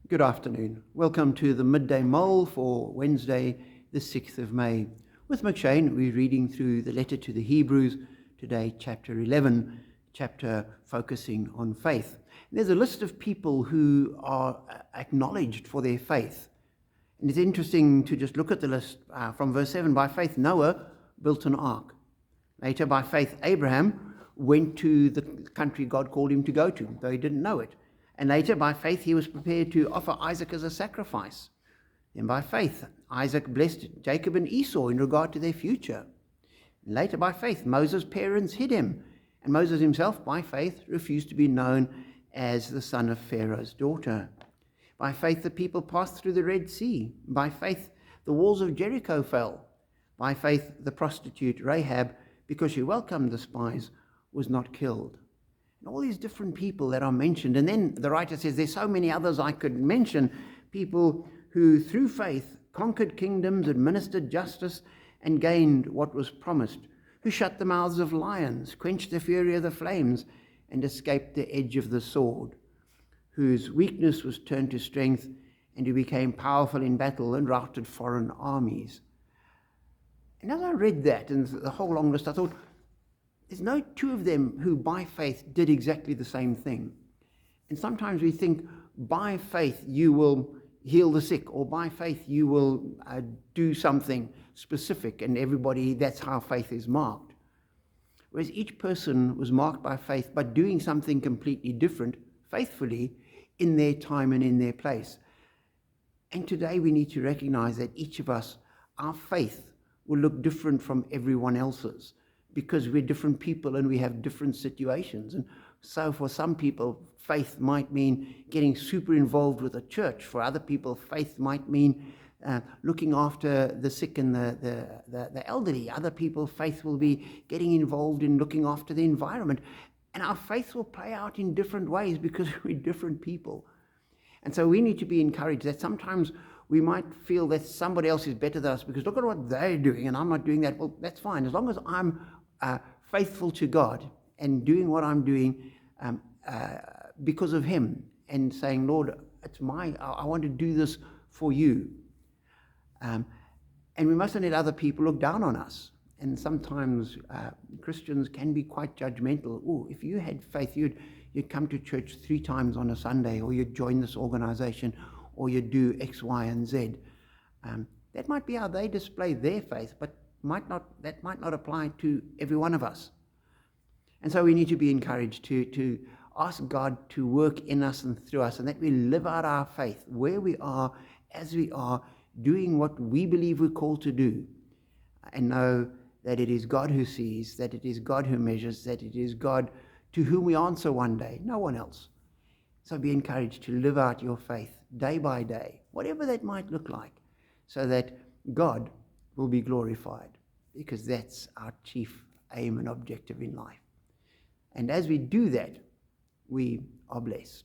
Good afternoon. Welcome to the Midday Mull for Wednesday, the 6th of May. With McShane, we're reading through the letter to the Hebrews, today chapter 11, chapter focusing on faith. And there's a list of people who are acknowledged for their faith. And it's interesting to just look at the list from verse 7. By faith, Noah built an ark. Later, by faith, Abraham went to the country God called him to go to, though he didn't know it. And later, by faith, he was prepared to offer Isaac as a sacrifice. Then by faith, Isaac blessed Jacob and Esau in regard to their future. And later, by faith, Moses' parents hid him. And Moses himself, by faith, refused to be known as the son of Pharaoh's daughter. By faith, the people passed through the Red Sea. By faith, the walls of Jericho fell. By faith, the prostitute Rahab, because she welcomed the spies, was not killed. All these different people that are mentioned. And then the writer says there's so many others I could mention. People who through faith conquered kingdoms, administered justice, and gained what was promised. Who shut the mouths of lions, quenched the fury of the flames, and escaped the edge of the sword. Whose weakness was turned to strength, and who became powerful in battle and routed foreign armies. And as I read that and the whole long list, I thought, there's no two of them who by faith did exactly the same thing. And sometimes we think by faith you will heal the sick, or by faith you will do something specific, and everybody, that's how faith is marked. Whereas each person was marked by faith by doing something completely different, faithfully, in their time and in their place. And today we need to recognize that each of us, our faith will look different from everyone else's, because we're different people and we have different situations. And so for some people, faith might mean getting super involved with a church. For other people, faith might mean looking after the sick and the elderly. Other people, faith will be getting involved in looking after the environment. And our faith will play out in different ways because we're different people. And so we need to be encouraged that sometimes we might feel that somebody else is better than us because look at what they're doing and I'm not doing that. Well, that's fine. As long as I'm faithful to God and doing what I'm doing because of Him and saying, Lord, I want to do this for you. And we mustn't let other people look down on us. And sometimes Christians can be quite judgmental. Oh, if you had faith, you'd come to church 3 times on a Sunday, or you'd join this organization, or you'd do X, Y, and Z. That might be how they display their faith, but that might not apply to every one of us. And so we need to be encouraged to ask God to work in us and through us, and that we live out our faith where we are, as we are, doing what we believe we're called to do, and know that it is God who sees, that it is God who measures, that it is God to whom we answer one day, no one else. So be encouraged to live out your faith day by day, whatever that might look like, so that God will be glorified, because that's our chief aim and objective in life. And as we do that, we are blessed.